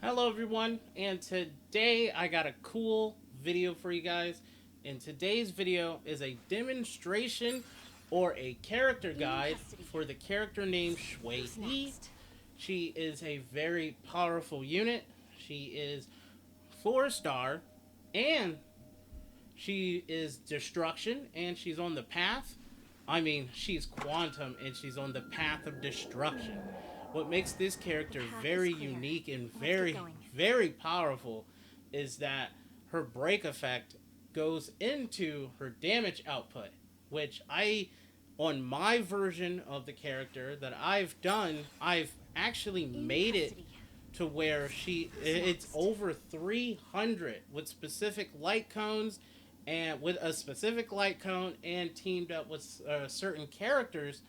Hello everyone, and today I got a cool video for you guys. And today's video is a demonstration or a character In guide custody. for the character named Who's Xueyi. next? She is a very powerful unit. She is 4 star, and she is destruction, and she's on the path. I mean, she's quantum, and she's on the path of destruction. What makes this The character path is very clear. unique and Let's get very, going. very powerful is that her break effect goes into her damage output, which on my version of the character that I've done, I've actually In made it custody. to where it's Next. over 300 with specific light cones, and with a specific light cone and teamed up with certain characters,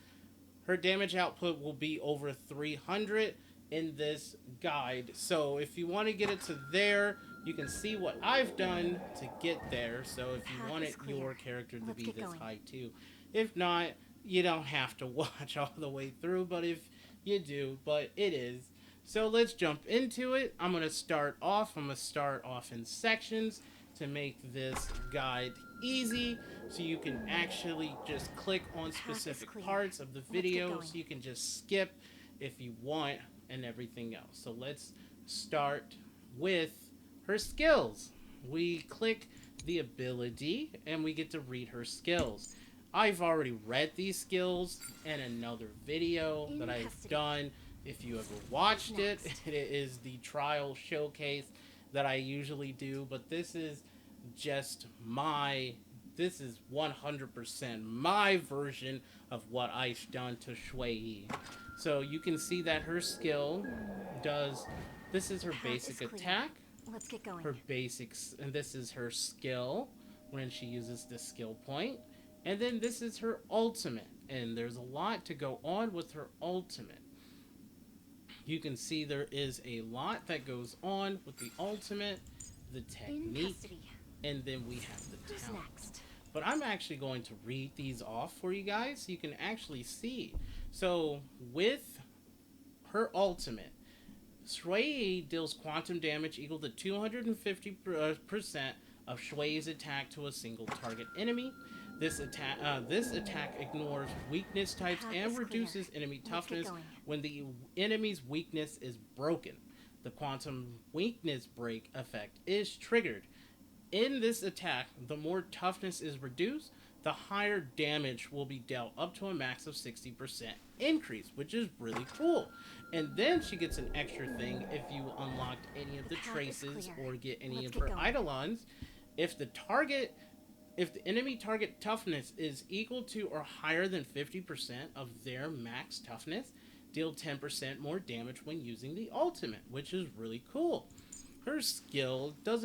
her damage output will be over 300 in this guide. So if you want to get it to there, you can see what I've done to get there. So if you Path want is it, clear. your character to Let's be get this going. high too. If not, you don't have to watch all the way through, but if you do, but it is. So let's jump into it. I'm going to start off. I'm going to start off in sections to make this guide easy, so you can actually just click on Path is specific clear. parts of the Let's get video, going. so you can just skip if you want and everything else. So let's start with her skills. We click the ability and we get to read her skills. I've already read these skills in another video In that I've custody. done. If you ever watched it, Next. it is the trial showcase that I usually do, but this is just this is 100% my version of what I've done to Xueyi. So you can see that her skill does, this is her Path is basic clear. attack, Let's get going. her basics, and this is her skill when she uses the skill point. And then this is her ultimate, and there's a lot to go on with her ultimate. You can see there is a lot that goes on with the ultimate, the In technique, custody. and then we have the Who's talent. next? But I'm actually going to read these off for you guys so you can actually see. So with her ultimate, Xueyi deals quantum damage equal to 250% of Xueyi's attack to a single target enemy. This attack ignores weakness types Path and is clear. reduces enemy Let's get toughness going. when the enemy's weakness is broken. The quantum weakness break effect is triggered. In this attack, the more toughness is reduced, the higher damage will be dealt, up to a max of 60% increase, which is really cool. And then she gets an extra thing if you unlocked any of The the path is traces clear. or get any Let's of get her going. Eidolons. If the target if the enemy target toughness is equal to or higher than 50% of their max toughness, deal 10% more damage when using the ultimate, which is really cool. Her skill is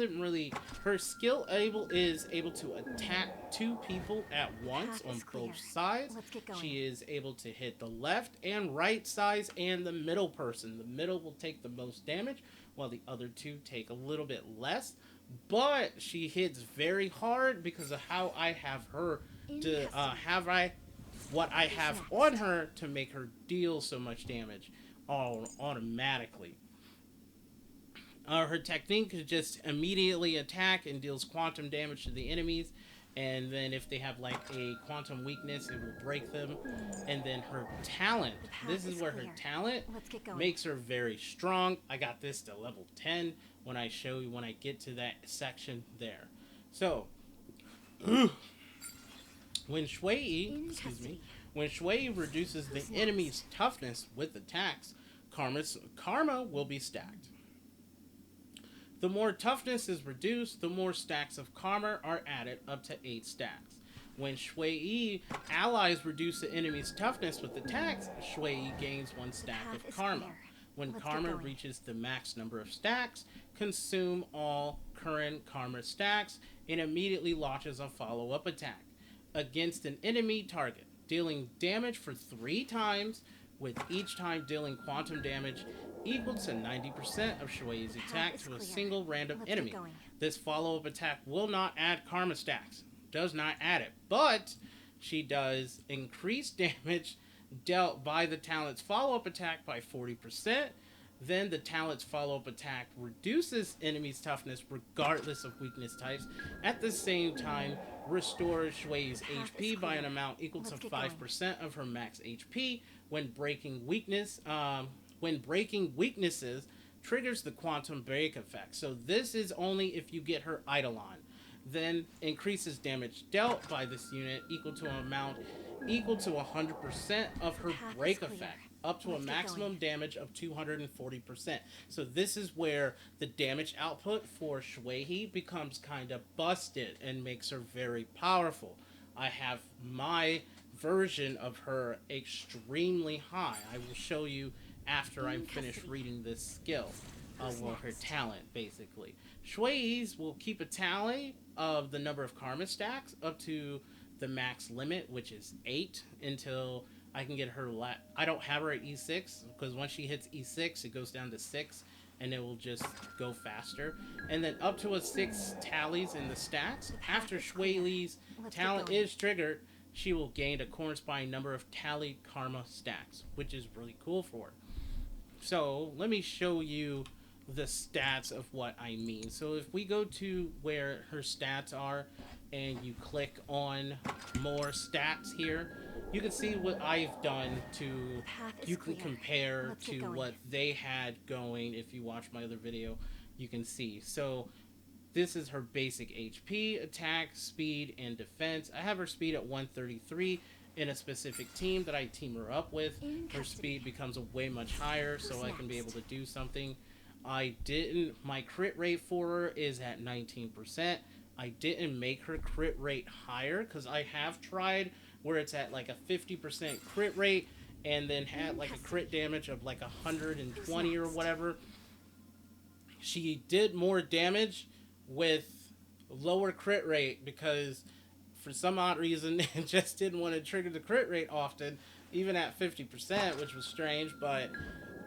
able to attack two people at once Path on is clear. both sides. Let's get going. She is able to hit the left and right sides and the middle person. The middle will take the most damage, while the other two take a little bit less. But she hits very hard because of how I have her In to custody. have I what I Who's have next? on her to make her deal so much damage all automatically. Her technique is just immediately attack and deals quantum damage to the enemies. And then if they have like a quantum weakness, it will break them. And then her talent. The path This is is where clear. her talent Let's get going. makes her very strong. I got this to level 10 when I show you when I get to that section there. So when Xueyi, In excuse me, custody. when Xueyi reduces the Who's enemy's toughness with attacks, karma will be stacked. The more toughness is reduced, the more stacks of karma are added, up to 8 stacks. When Xueyi allies reduce the enemy's toughness with attacks, Xueyi gains 1 The stack path of is karma. clear. When Let's get karma going. reaches the max number of stacks, consume all current karma stacks and immediately launches a follow-up attack against an enemy target, dealing damage for 3 times, with each time dealing quantum damage equal to 90% of Shuei's attack is to a clear. single random Let's get enemy. going. This follow-up attack will not add karma stacks. Does not add it. But she does increase damage dealt by the talent's follow-up attack by 40%. Then the talent's follow-up attack reduces enemies' toughness regardless of weakness types. At the same time, restores Xueyi's HP by an amount equal to 5% of her max HP when breaking weakness. When breaking weaknesses, triggers the quantum break effect. So this is only if you get her Eidolon. Then increases damage dealt by this unit equal to an amount equal to 100% of her break effect, up to a maximum damage of 240%. So this is where the damage output for Xueyi becomes kind of busted and makes her very powerful. I have my version of her extremely high. I will show you after I'm finished reading this skill. Well, her talent, basically. Xueyi's will keep a tally of the number of karma stacks up to the max limit, which is 8, until I can get her. I don't have her at E6, because once she hits E6, it goes down to 6, and it will just go faster. And then up to a 6 tallies in the stacks. After Xueyi's talent is triggered, she will gain a corresponding number of tallied karma stacks, which is really cool for her. So let me show you the stats of what I mean. So if we go to where her stats are and you click on more stats here, you can see what I've done to, you can compare to what they had going. If you watch my other video, you can see. So this is her basic HP, attack, speed, and defense. I have her speed at 133. In a specific team that I team her up with, her speed becomes way much higher, so I can be able to do something. My crit rate for her is at 19%. I didn't make her crit rate higher, because I have tried where it's at like a 50% crit rate, and then had like a crit damage of like 120 or whatever. She did more damage with lower crit rate, because for some odd reason, it just didn't want to trigger the crit rate often, even at 50%, which was strange. But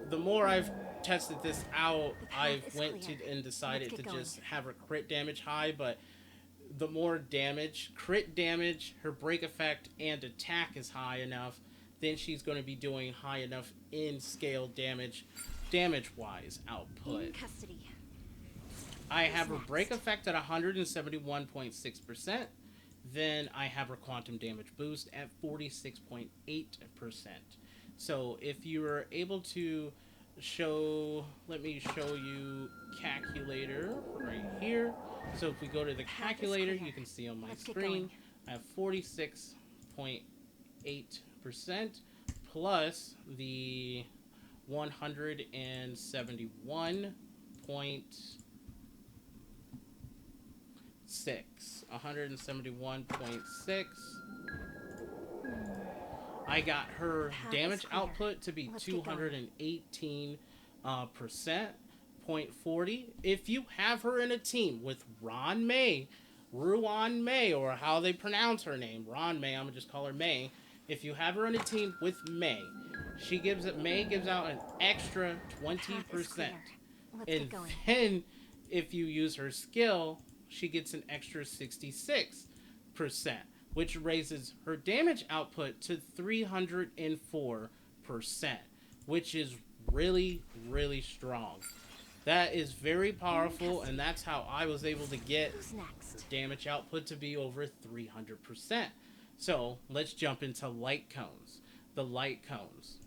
the more I've tested this out, I've went to and decided to just have her crit damage high. But the more damage, crit damage, her break effect, and attack is high enough, then she's going to be doing high enough in scale damage-wise output. I have her break effect at 171.6%. Then I have her quantum damage boost at 46.8%. So if you were able to show, let me show you calculator right here. So if we go to the calculator, you can see on my screen, I have 46.8% plus the 171.6. 171.6. I got her damage output to be 218%, 0.40. If you have her in a team with Ruan Mei, or how they pronounce her name, Ruan Mei, I'm gonna just call her Mei. If you have her in a team with Mei, Mei gives out an extra 20%. And then if you use her skill, she gets an extra 66%, which raises her damage output to 304%, which is really, really strong. That is very powerful, and that's how I was able to get damage output to be over 300%. So let's jump into light cones. The light cones.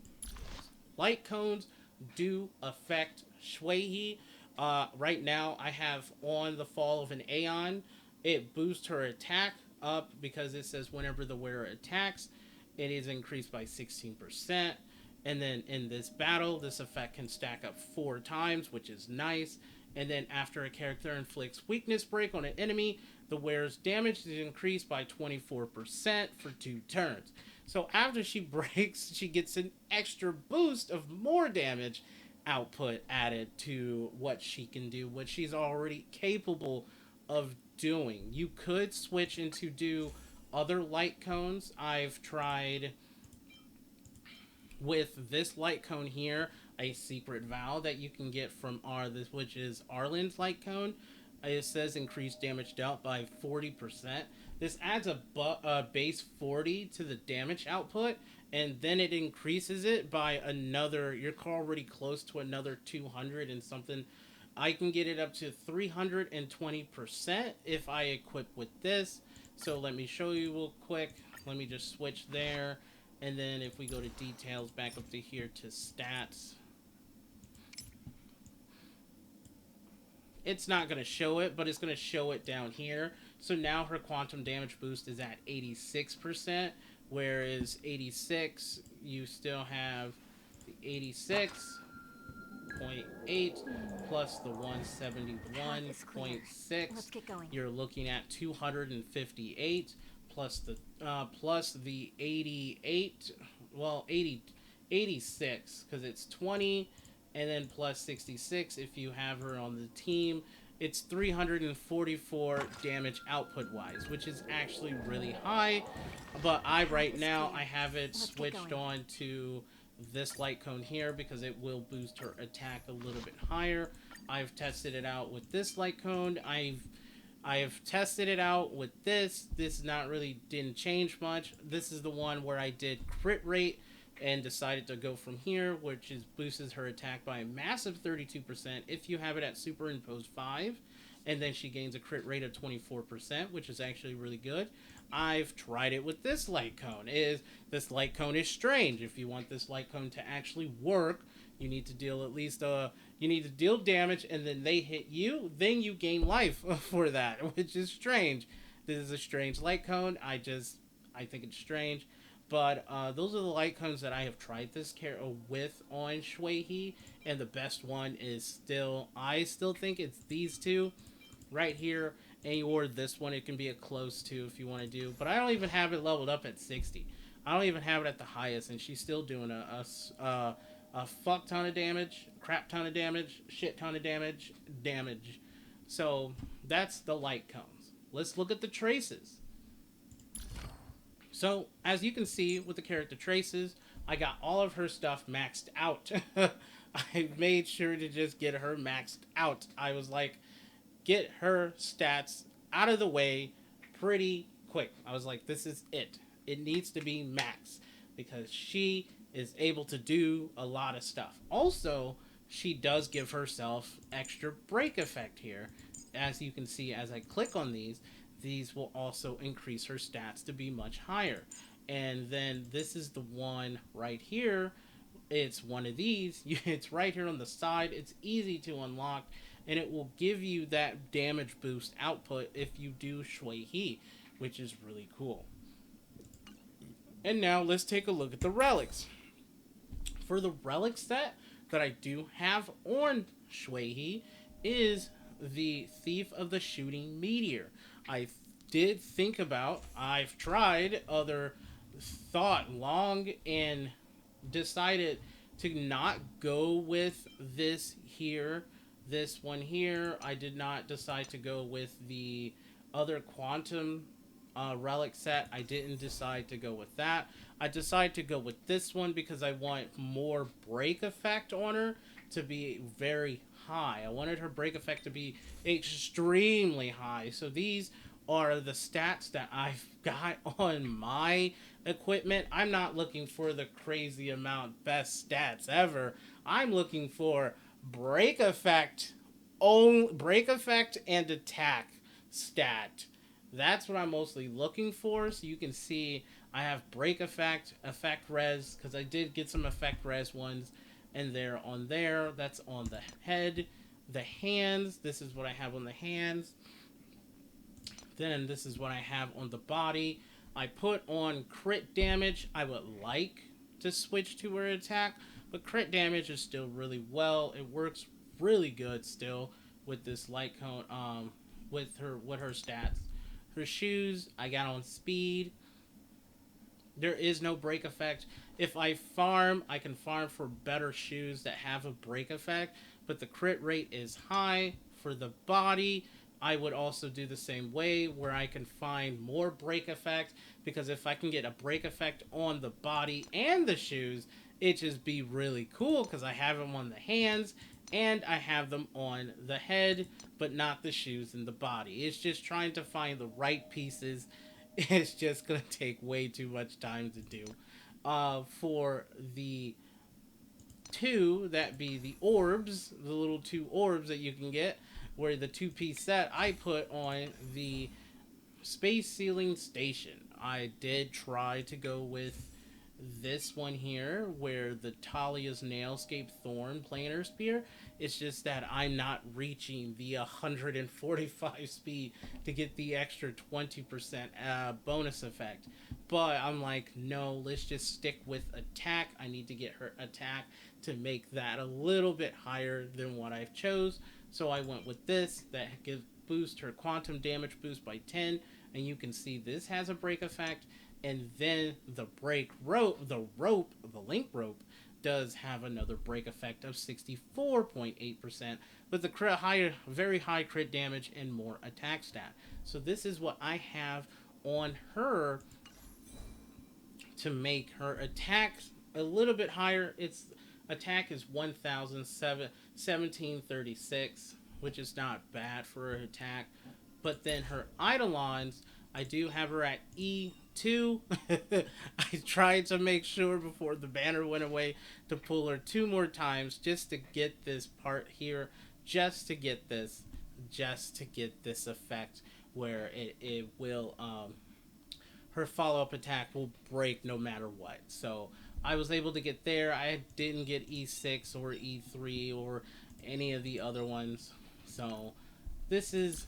Light cones do affect Xueyi. Right now, I have on the Fall of an Aeon. It boosts her attack up because it says whenever the wearer attacks, it is increased by 16%. And then in this battle, this effect can stack up 4 times, which is nice. And then after a character inflicts weakness break on an enemy, the wearer's damage is increased by 24% for 2 turns. So after she breaks, she gets an extra boost of more damage output added to what she can do, what she's already capable of doing. You could switch into do other light cones. I've tried with this light cone here, a secret vow that you can get from which is Arlen's light cone. It says increased damage dealt by 40%. This adds a base 40 to the damage output, and then it increases it by another. You're already close to another 200 and something. I can get it up to 320% if I equip with this. So let me show you real quick. Let me just switch there. And then if we go to details, back up to here to stats, it's not going to show it, but it's going to show it down here. So now her quantum damage boost is at 86%, whereas 86, you still have the 86.8 plus the 171.6. You're looking at 258 plus the 88, well, 86 because it's 20, and then plus 66 if you have her on the team. It's 344 damage output wise, which is actually really high. But right now I have it switched on to this LightCone here because it will boost her attack a little bit higher. I've tested it out with this LightCone. I've tested it out with this. This didn't change much. This is the one where I did crit rate and decided to go from here, which boosts her attack by a massive 32% if you have it at Superimposed 5, and then she gains a crit rate of 24%, which is actually really good. I've tried it with this LightCone. This LightCone is strange. If you want this LightCone to actually work, you need to deal at least you need to deal damage, and then they hit you, then you gain life for that, which is strange. This is a strange LightCone. I think it's strange. But those are the LightCones that I have tried this character with on Xueyi, and the best one is I still think it's these two right here, or this one. It can be a close to if you want to do, but I don't even have it leveled up at 60. I don't even have it at the highest, and she's still doing a fuck ton of damage, crap ton of damage, shit ton of damage. So that's the LightCones. Let's look at the traces. So, as you can see with the character traces, I got all of her stuff maxed out. I made sure to just get her maxed out. I was like, get her stats out of the way pretty quick. I was like, this is it. It needs to be max because she is able to do a lot of stuff. Also, she does give herself extra break effect here. As you can see, as I click on these will also increase her stats to be much higher. And then this is the one right here. It's one of these. It's right here on the side. It's easy to unlock, and it will give you that damage boost output if you do Xueyi, which is really cool. And now let's take a look at the relics. For the relic set that I do have on Xueyi is the Thief of the Shooting Meteor. I've thought long and decided to not go with this one here. I did not decide to go with the other quantum relic set. I didn't decide to go with that. I decided to go with this one because I want more break effect on her to be very high. I wanted her break effect to be extremely high. So these are the stats that I've got on my equipment. I'm not looking for the crazy amount best stats ever. I'm looking for break effect and attack stat. That's what I'm mostly looking for. So you can see I have break effect res, because I did get some effect res ones, and they're on there. That's on the head. The hands, this is what I have on the hands. Then this is what I have on the body. I put on crit damage. I would like to switch to her attack, but crit damage is still really well. It works really good still with this LightCone, with her stats. Her shoes, I got on speed. There is no break effect. If I farm, I can farm for better shoes that have a break effect, but the crit rate is high. For the body, I would also do the same way, where I can find more break effect, because if I can get a break effect on the body and the shoes, it just be really cool, because I have them on the hands and I have them on the head, but not the shoes and the body. It's just trying to find the right pieces. It's just going to take way too much time to do. For the two, that be the orbs, the little two orbs that you can get, where the two-piece set, I put on the space ceiling station. I did try to go with this one here, where the Talia's Nailscape Thorn Planar Spear. It's just that I'm not reaching the 145 speed to get the extra 20% bonus effect. But I'm like, no, let's just stick with attack. I need to get her attack to make that a little bit higher than what I've chose. So I went with this that gives boost her quantum damage boost by 10, and you can see this has a break effect. And then the the link rope does have another break effect of 64.8%, with the very high crit damage and more attack stat. So this is what I have on her to make her attack a little bit higher. Its attack is 1736, which is not bad for her attack. But then her Eidolons, I do have her at E2. I tried to make sure before the banner went away to pull her 2 more times just to get this part here, just to get this effect where it will, her follow-up attack will break no matter what. So I was able to get there. I didn't get E6 or E3 or any of the other ones. So this is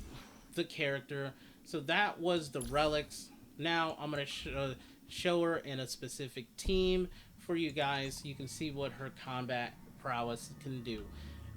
the character. So that was the Relics. Now I'm going to show her in a specific team for you guys. You can see what her combat prowess can do.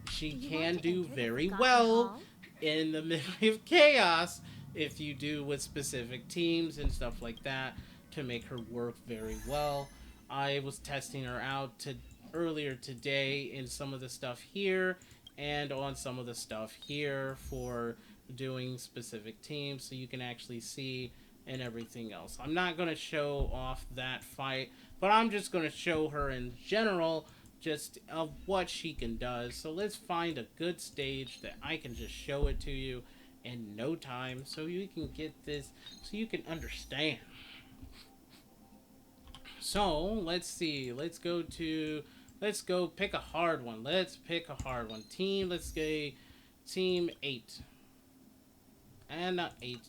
She can do very well in the Memory of Chaos if you do with specific teams and stuff like that to make her work very well. I was testing her out earlier today in some of the stuff here and on some of the stuff here for doing specific teams, so you can actually see and everything else. I'm not going to show off that fight, but I'm just going to show her in general just of what she can do. So let's find a good stage that I can just show it to you in no time so you can get this, so you can understand. So let's see, let's go pick a hard one. Let's pick a hard one. Let's go team 8. And not 8.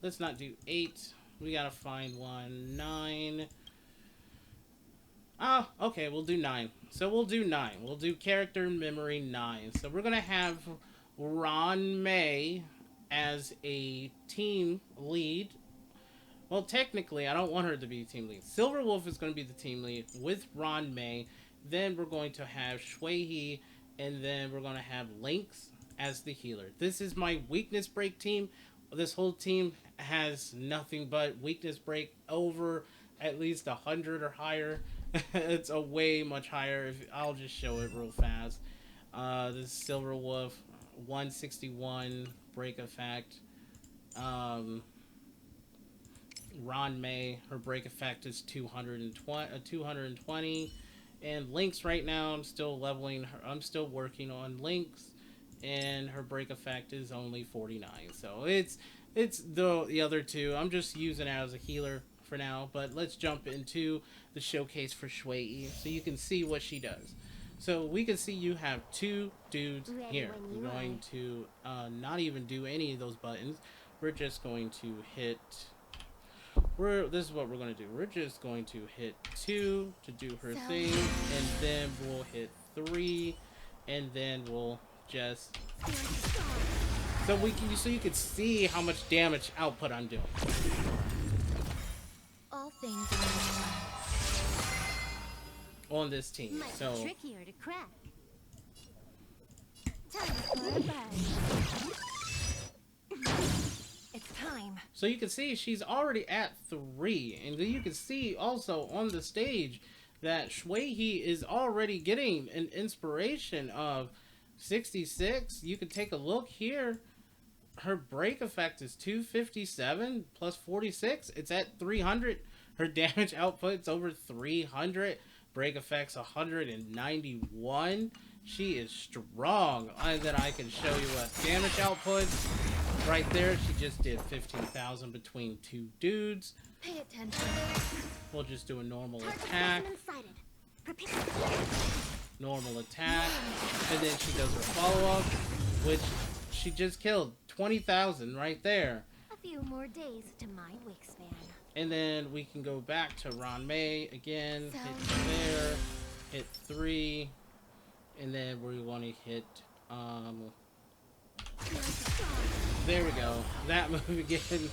Let's not do 8. We gotta find one. 9. Oh, okay, we'll do 9. So we'll do 9. We'll do character memory 9. So we're gonna have Ron May as a team lead. Well, technically, I don't want her to be team lead. Silver Wolf is going to be the team lead with Ron May. Then we're going to have Xueyi, and then we're going to have Lynx as the healer. This is my weakness break team. This whole team has nothing but weakness break over at least 100 or higher. It's a way much higher. I'll just show it real fast. This is Silver Wolf, 161 break effect. Ron May, her break effect is 220. And Lynx right now, I'm still leveling her. I'm still working on Lynx, and her break effect is only 49. So it's the other two. I'm just using it as a healer for now. But let's jump into the showcase for Xueyi so you can see what she does. So we can see you have 2 dudes here. We're going to not even do any of those buttons. We're just going to hit. This is what we're going to do. We're just going to hit 2 to do her thing, and then we'll hit 3, and then we'll just so you can see how much damage output I'm doing. All things on this team. might So be trickier to crack. Time for a buzz. It's time. So you can see she's already at 3, and you can see also on the stage that Xueyi is already getting an inspiration of 66. You can take a look here. Her break effect is 257 plus 46. It's at 300. Her damage output's over 300. Break effect's 191. She is strong. And then I can show you what damage output. Right there, she just did 15,000 between two dudes. Pay attention. We'll just do a normal Target attack. specimen sighted. Prepare. Normal attack. And then she does her follow-up, which she just killed 20,000 right there. A few more days to my wingspan. And then we can go back to Ron May again. Hit Sounds there. Hit 3. And then we want to hit... there we go. That move again.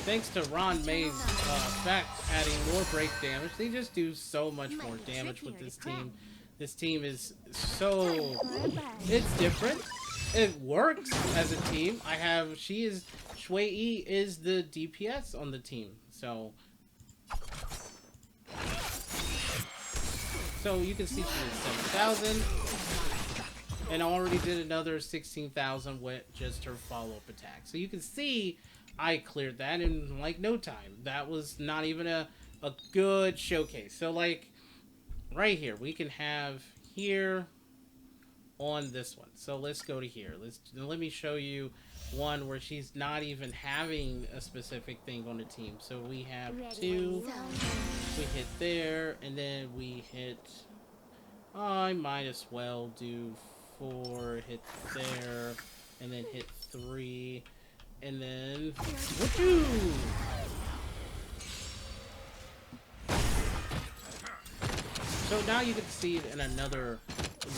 Thanks to Ron May's effect adding more break damage, they just do so much more damage with this team. This team is so... it's different. It works as a team. Xueyi is the DPS on the team. So you can see she did 7,000. And I already did another 16,000 with just her follow-up attack. So you can see I cleared that in like no time. That was not even a good showcase. So like right here, we can have here on this one. So let's go to here. Let me show you one where she's not even having a specific thing on the team. So we have 2. We hit there, and then we hit... I might as well do 4, hit there, and then hit 3, and then... woohoo! So now you can see it in another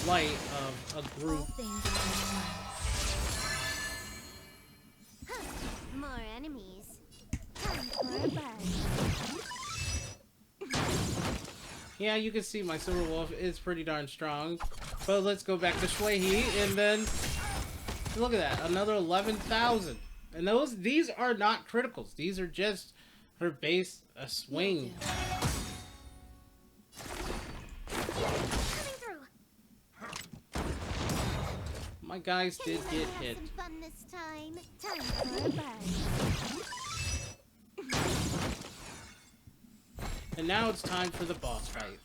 light of a group. More enemies. Time for a buzz. Yeah, you can see my Silver Wolf is pretty darn strong. But let's go back to Xueyi, and then look at that, another 11,000. And these are not criticals. These are just her base swing. My guys did get hit. Fun this time. Time for a buzz. And now it's time for the boss fight.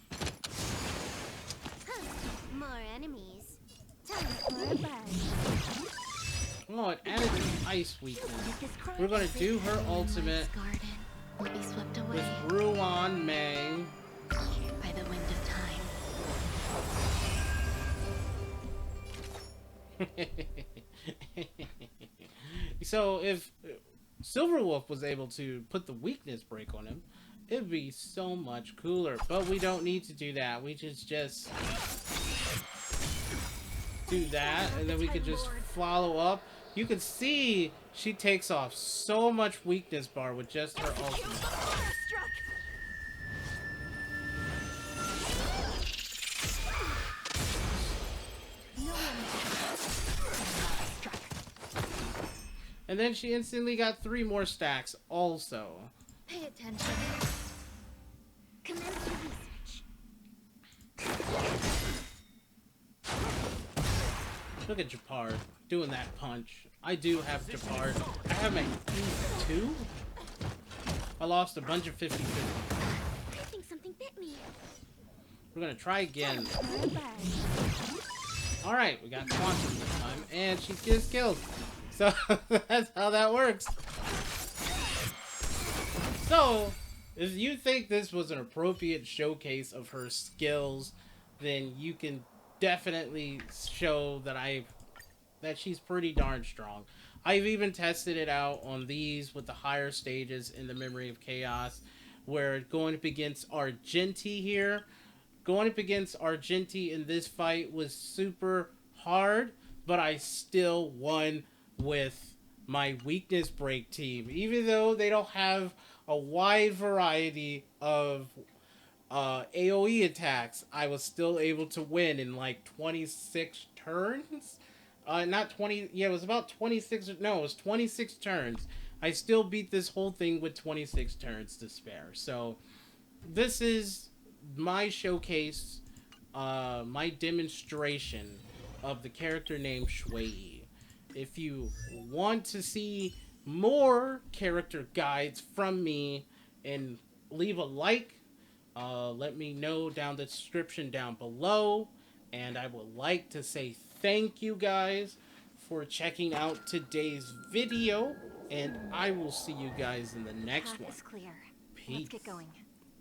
More enemies. Time for a buzz. Oh, it added an ice weakness. We're gonna do her ultimate Will be swept away with Ruan May. by the wind of time. So if Silver Wolf was able to put the weakness break on him, it'd be so much cooler. But we don't need to do that. We just do that, and then we could just follow up. You can see she takes off so much weakness bar with just her ultimate. And then she instantly got 3 more stacks also. Pay attention. Commence the research. Look at Japard doing that punch. I do have Japard. I have my 2. I lost a bunch of 50-50. I think something bit me. We're gonna try again. Alright, we got Quantum this time, and she gets killed. So, that's how that works. So, if you think this was an appropriate showcase of her skills, then you can definitely show that she's pretty darn strong. I've even tested it out on these with the higher stages in the Memory of Chaos, where going up against Argenti here. Going up against Argenti in this fight was super hard, but I still won with my weakness break team. Even though they don't have a wide variety of AoE attacks, I was still able to win in like 26 turns. Not 20, yeah, it was about 26, no, it was 26 turns. I still beat this whole thing with 26 turns to spare. So, this is my showcase, my demonstration of the character named Xueyi. If you want to see more character guides from me, and leave a like, let me know down the description down below. And I would like to say thank you guys for checking out today's video. And I will see you guys in the next Path one. is clear. Peace. Let's get going.